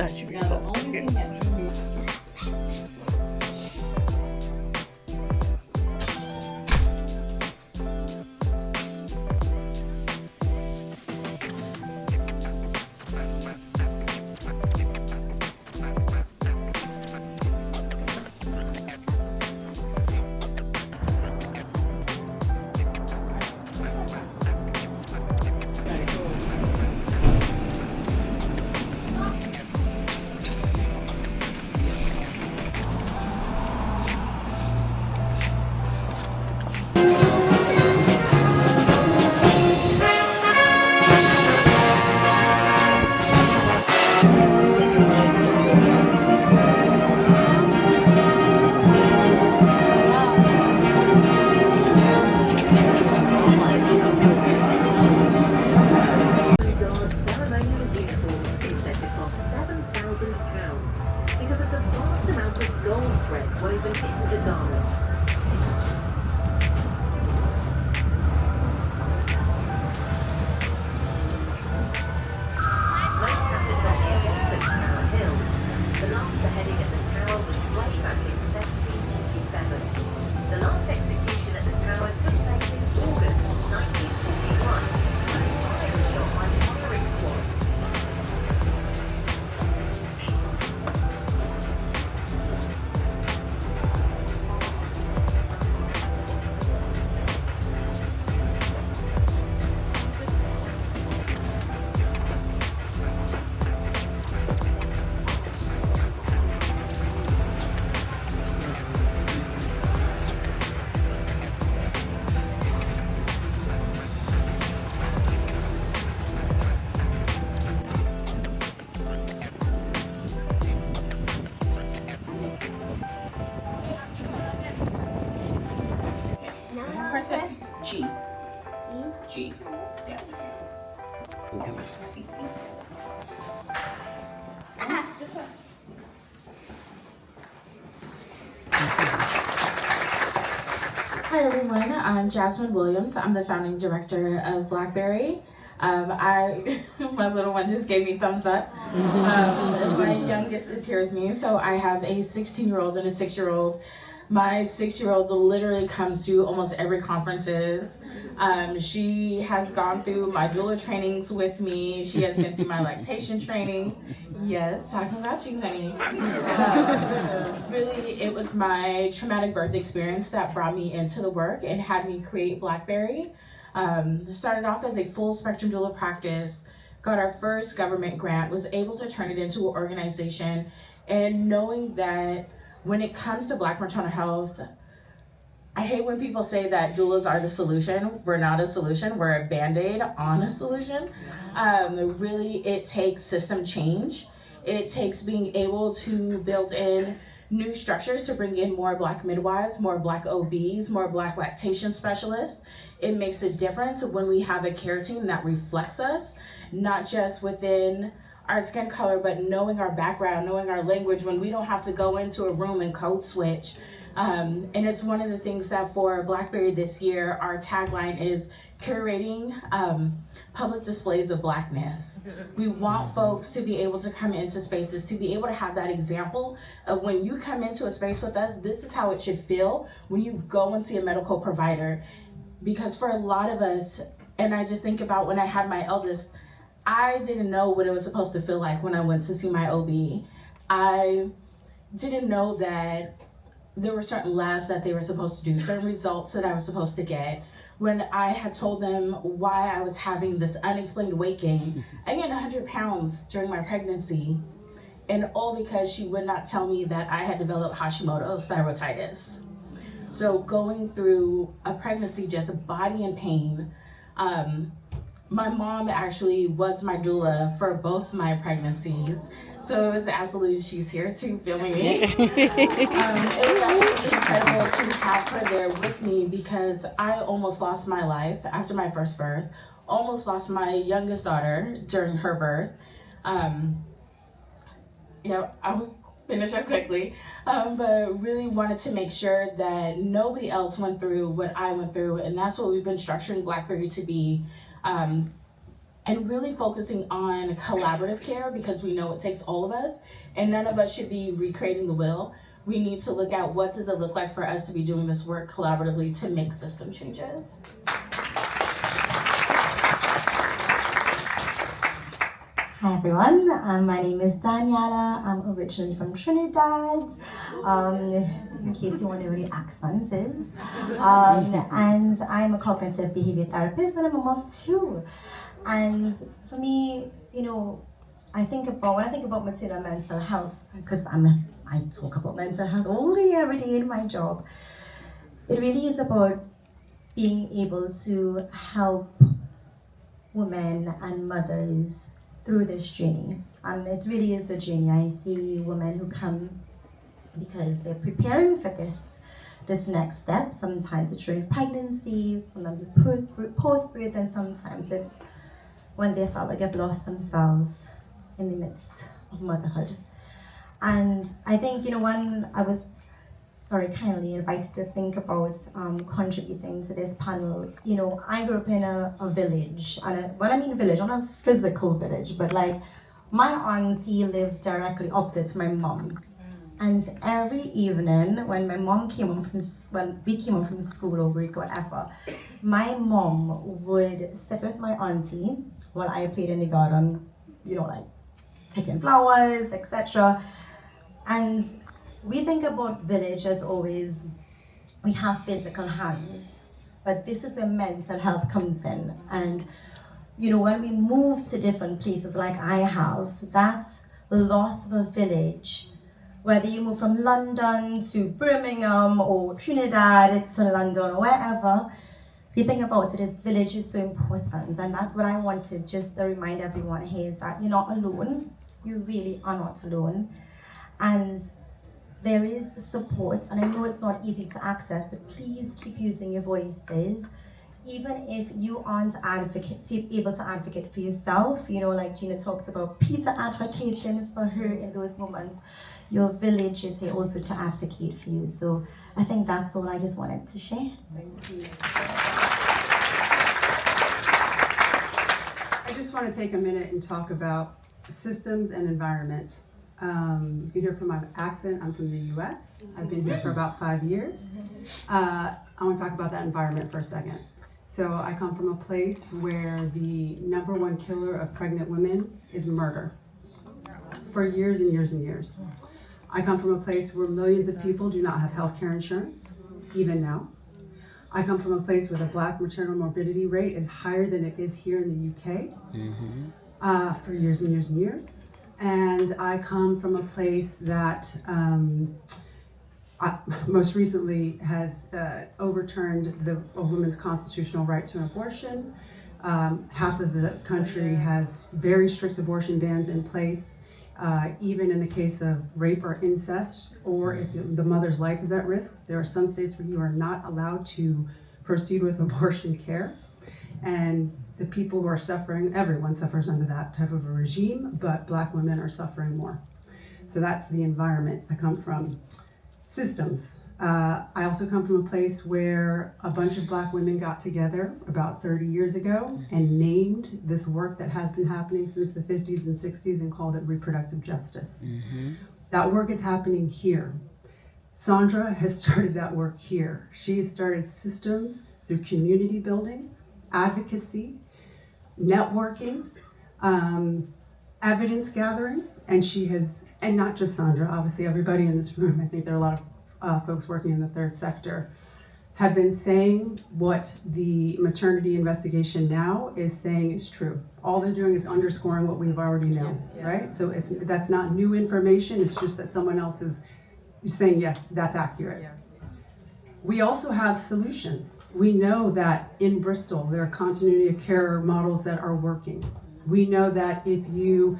That should be close focus. Because of the vast amount of gold thread woven into the garments. Most happened on the adjacent Tower Hill. The last beheading at the tower was way back in 1747. The last execution at the tower took place in August 1941. A spy was shot by the firing squad. G. G. Yeah. Come on. This one. Hi everyone, I'm Jazmin Williams. I'm the founding director of BLKBRY. My little one just gave me thumbs up. My youngest is here with me, so I have a 16-year-old and a 6-year-old. My 6-year-old literally comes to almost every conferences. She has gone through my doula trainings with me. She has been through my lactation trainings. Yes, talking about you, honey. Really, it was my traumatic birth experience that brought me into the work and had me create BLKBRY. Started off as a full spectrum doula practice, got our first government grant, was able to turn it into an organization, and knowing that when it comes to Black maternal health, I hate when people say that doulas are the solution. We're not a solution, we're a Band-Aid on a solution. Really, it takes system change. It takes being able to build in new structures to bring in more Black midwives, more Black OBs, more Black lactation specialists. It makes a difference when we have a care team that reflects us, not just within our skin color, but knowing our background, knowing our language, when we don't have to go into a room and code switch. And it's one of the things that for BLKBRY this year, our tagline is curating public displays of Blackness. We want folks to be able to come into spaces, to be able to have that example of when you come into a space with us, this is how it should feel when you go and see a medical provider. Because for a lot of us, and I just think about when I had my eldest, I didn't know what it was supposed to feel like when I went to see my OB. I didn't know that there were certain labs that they were supposed to do, certain results that I was supposed to get. When I had told them why I was having this unexplained weight gain, I gained 100 pounds during my pregnancy, and all because she would not tell me that I had developed Hashimoto's thyroiditis. So going through a pregnancy, just body in pain. My mom actually was my doula for both my pregnancies. So it was absolutely, she's here too, filming me. It was absolutely incredible to have her there with me because I almost lost my life after my first birth, almost lost my youngest daughter during her birth. I'll finish up quickly, but really wanted to make sure that nobody else went through what I went through, and that's what we've been structuring BLKBRY to be. And and really focusing on collaborative care, because we know it takes all of us and none of us should be recreating the wheel. We need to look at what does it look like for us to be doing this work collaboratively to make system changes. Hi everyone, my name is Daniela. I'm originally from Trinidad, in case you want to know what the accent is. And I'm a cognitive behavior therapist and I'm a mom of two. And for me, you know, when I think about maternal mental health, because I talk about mental health all day, every day in my job, it really is about being able to help women and mothers through this journey. And it really is a journey. I see women who come because they're preparing for this next step. Sometimes it's during pregnancy, sometimes it's post-birth, and sometimes it's when they felt like they've lost themselves in the midst of motherhood. And I think, you know, when I was very kindly invited to think about contributing to this panel. You know, I grew up in a village, and when I mean village, not a physical village, but like my auntie lived directly opposite my mom. And every evening when my mom came home when we came home from school or break or whatever, my mom would sit with my auntie while I played in the garden, you know, like picking flowers, etc. And we think about village as always, we have physical hands, but this is where mental health comes in. And, you know, when we move to different places like I have, that's the loss of a village. Whether you move from London to Birmingham or Trinidad to London or wherever, the thing about it is village is so important. And that's what I wanted just to remind everyone here is that you're not alone. You really are not alone. And there is support, and I know it's not easy to access, but please keep using your voices. Even if you aren't able to advocate for yourself, you know, like Gina talked about Peter advocating for her in those moments, your village is here also to advocate for you. So I think that's all I just wanted to share. Thank you. I just want to take a minute and talk about systems and environment. You can hear from my accent, I'm from the US. I've been here for about 5 years. I want to talk about that environment for a second. So I come from a place where the #1 killer of pregnant women is murder for years and years and years. I come from a place where millions of people do not have health care insurance, even now. I come from a place where the Black maternal morbidity rate is higher than it is here in the UK for years and years and years. And I come from a place that most recently has overturned a woman's constitutional right to an abortion. Half of the country has very strict abortion bans in place, even in the case of rape or incest, or if the mother's life is at risk. There are some states where you are not allowed to proceed with abortion care. And the people who are suffering, everyone suffers under that type of a regime, but Black women are suffering more. So that's the environment I come from. Systems. I also come from a place where a bunch of Black women got together about 30 years ago and named this work that has been happening since the 50s and 60s and called it reproductive justice. That work is happening here. Sandra has started that work here. She has started systems through community building, advocacy, networking, evidence gathering, and she has, and not just Sandra, obviously everybody in this room, I think there are a lot of folks working in the third sector, have been saying what the maternity investigation now is saying is true. All they're doing is underscoring what we've already known, right? So that's not new information, it's just that someone else is saying, yes, that's accurate. We also have solutions. We know that in Bristol, there are continuity of care models that are working. We know that if you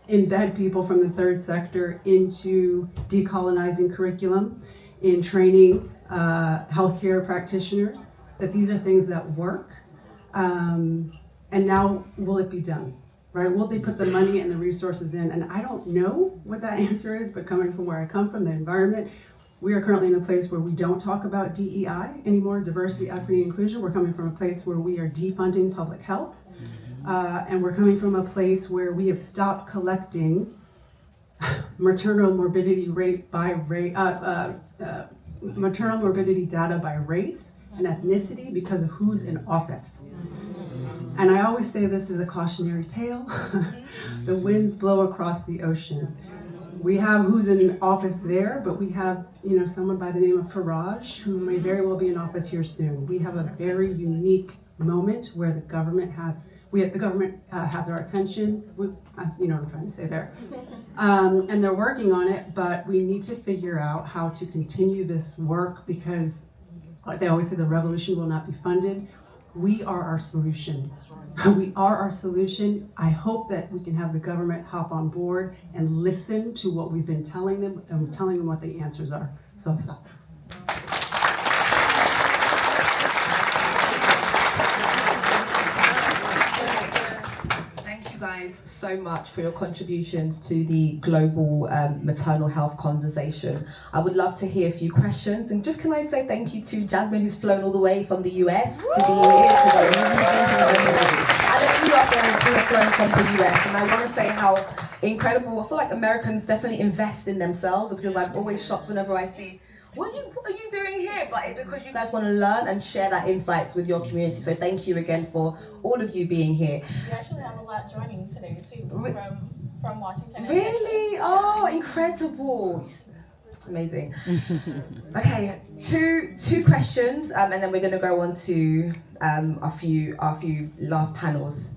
embed people from the third sector into decolonizing curriculum, in training healthcare practitioners, that these are things that work. And now, will it be done? Right? Will they put the money and the resources in? And I don't know what that answer is, but coming from where I come from, the environment, we are currently in a place where we don't talk about DEI anymore, diversity, equity, inclusion. We're coming from a place where we are defunding public health. And we're coming from a place where we have stopped collecting maternal morbidity rate by maternal morbidity data by race and ethnicity because of who's in office. And I always say this is a cautionary tale. The winds blow across the ocean. We have who's in office there, but we have, someone by the name of Farage who may very well be in office here soon. We have a very unique moment where the government has our attention. As you know what I'm trying to say there. And they're working on it, but we need to figure out how to continue this work because like they always say, the revolution will not be funded. We are our solution. We are our solution. I hope that we can have the government hop on board and listen to what we've been telling them and telling them what the answers are. So I'll stop. Thank you guys so much for your contributions to the global maternal health conversation. I would love to hear a few questions. And just can I say thank you to Jazmin, who's flown all the way from the US to be here today. And a few others who have flown from the US. And I want to say how incredible, I feel like Americans definitely invest in themselves because I'm always shocked whenever I see what are you doing here? But it's because you guys want to learn and share that insights with your community. So thank you again for all of you being here. We actually have a lot joining today too from Washington. Really? Oh, incredible. It's amazing. Okay, two questions, and then we're going to go on to our few last panels.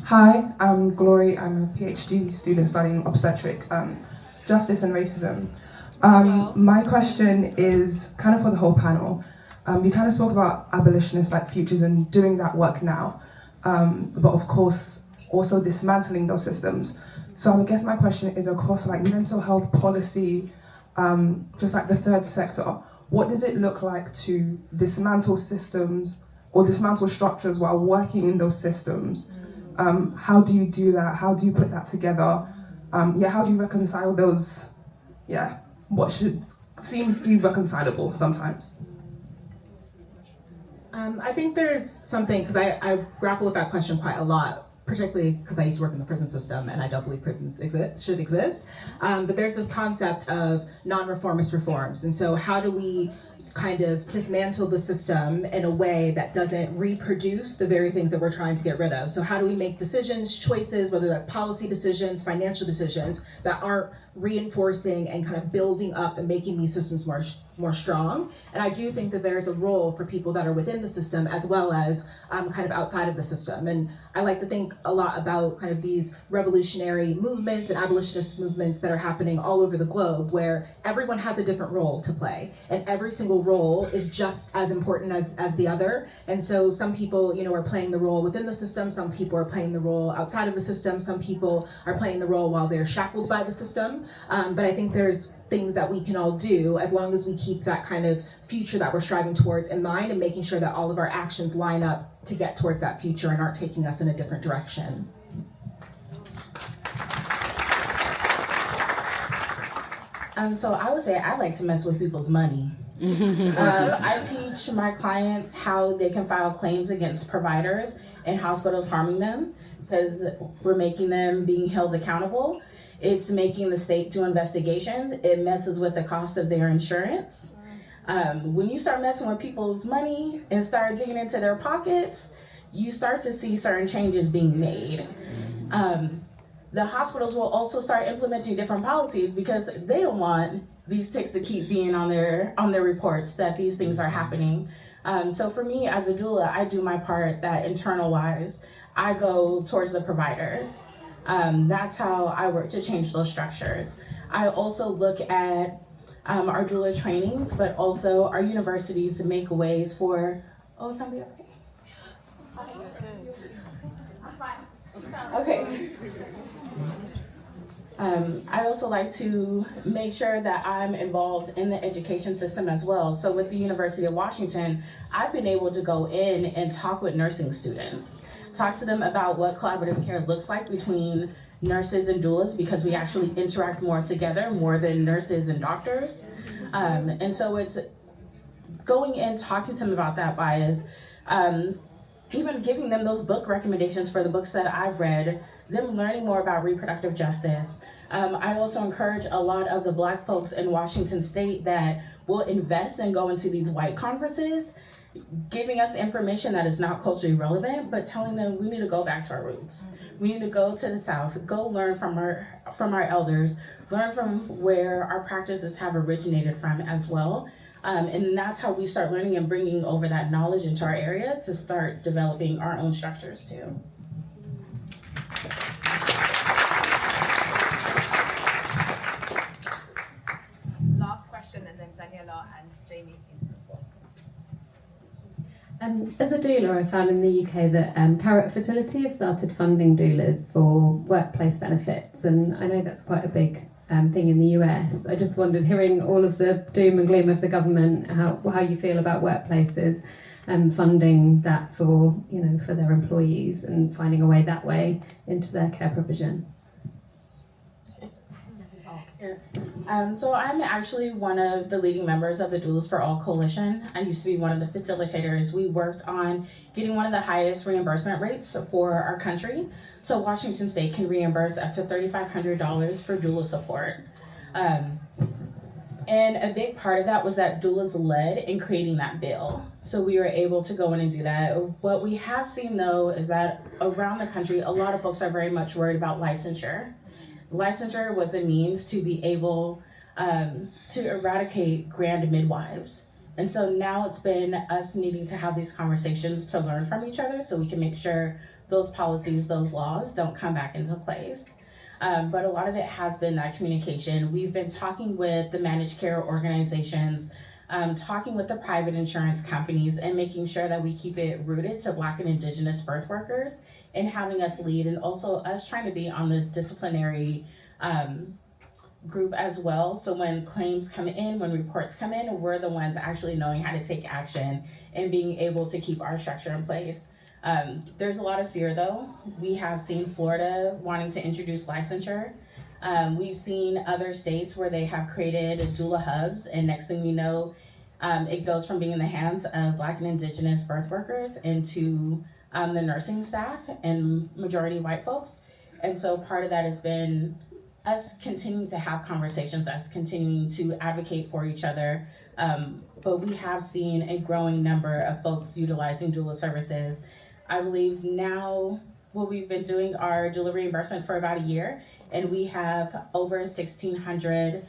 Hi, I'm Glory. I'm a PhD student studying obstetric justice and racism. My question is kind of for the whole panel. You kind of spoke about abolitionists like futures and doing that work now, but of course also dismantling those systems. So I guess my question is across like mental health policy, just like the third sector, what does it look like to dismantle systems or dismantle structures while working in those systems? How do you do that? How do you put that together? How do you reconcile those, what seems irreconcilable sometimes? I think there's something, because I grapple with that question quite a lot, particularly because I used to work in the prison system and I don't believe prisons should exist. But there's this concept of non-reformist reforms. And so how do we kind of dismantle the system in a way that doesn't reproduce the very things that we're trying to get rid of? So how do we make decisions, choices, whether that's policy decisions, financial decisions, that aren't reinforcing and kind of building up and making these systems more strong? And I do think that there's a role for people that are within the system as well as kind of outside of the system. And I like to think a lot about kind of these revolutionary movements and abolitionist movements that are happening all over the globe, where everyone has a different role to play, and every single role is just as important as the other. And so some people, are playing the role within the system, some people are playing the role outside of the system, some people are playing the role while they're shackled by the system. But I think there's things that we can all do as long as we keep that kind of future that we're striving towards in mind, and making sure that all of our actions line up to get towards that future and aren't taking us in a different direction. So I would say I like to mess with people's money. I teach my clients how they can file claims against providers and hospitals harming them, because we're making them being held accountable. It's making the state do investigations. It messes with the cost of their insurance. When you start messing with people's money and start digging into their pockets, you start to see certain changes being made. The hospitals will also start implementing different policies because they don't want these ticks to keep being on their reports that these things are happening. So for me as a doula, I do my part that internal-wise, I go towards the providers. That's how I work to change those structures. I also look at our doula trainings, but also our universities to make ways for, somebody okay? I'm fine. Okay. I also like to make sure that I'm involved in the education system as well. So with the University of Washington, I've been able to go in and talk with nursing students, talk to them about what collaborative care looks like between nurses and doulas, because we actually interact more together, more than nurses and doctors. And so it's going in, talking to them about that bias, even giving them those book recommendations for the books that I've read, them learning more about reproductive justice. I also encourage a lot of the Black folks in Washington State that will invest and go into these white conferences, giving us information that is not culturally relevant, but telling them we need to go back to our roots. We need to go to the South, go learn from our elders, learn from where our practices have originated from as well. And that's how we start learning and bringing over that knowledge into our areas to start developing our own structures too. Last question, and then Daniela and Jamie, please respond. As a doula, I found in the UK that Carrot Fertility have started funding doulas for workplace benefits, and I know that's quite a big thing in the US. I just wondered, hearing all of the doom and gloom of the government, how you feel about workplaces funding that for their employees and finding a way that way into their care provision. So I'm actually one of the leading members of the Doulas for All Coalition. I used to be one of the facilitators. We worked on getting one of the highest reimbursement rates for our country. So Washington State can reimburse up to $3,500 for doula support. And a big part of that was that doulas led in creating that bill. So we were able to go in and do that. What we have seen though is that around the country, a lot of folks are very much worried about licensure. Licensure was a means to be able to eradicate grand midwives. And so now it's been us needing to have these conversations to learn from each other so we can make sure those policies, those laws don't come back into place. But a lot of it has been that communication. We've been talking with the managed care organizations, talking with the private insurance companies, and making sure that we keep it rooted to Black and Indigenous birth workers and having us lead, and also us trying to be on the disciplinary group as well. So when claims come in, when reports come in, we're the ones actually knowing how to take action and being able to keep our structure in place. There's a lot of fear though. We have seen Florida wanting to introduce licensure. We've seen other states where they have created doula hubs, and next thing we know, it goes from being in the hands of Black and Indigenous birth workers into the nursing staff and majority white folks. And so part of that has been us continuing to have conversations, us continuing to advocate for each other. But we have seen a growing number of folks utilizing doula services. I believe now what we've been doing our doula reimbursement for about a year, and we have over 1,600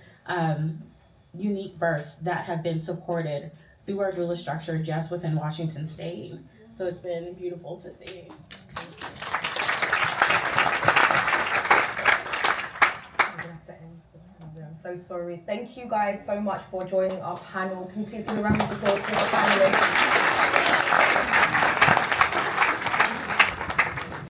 unique births that have been supported through our doula structure just within Washington State. So it's been beautiful to see. I'm so sorry. Thank you guys so much for joining our panel. Can you please give a round of applause for the panelists?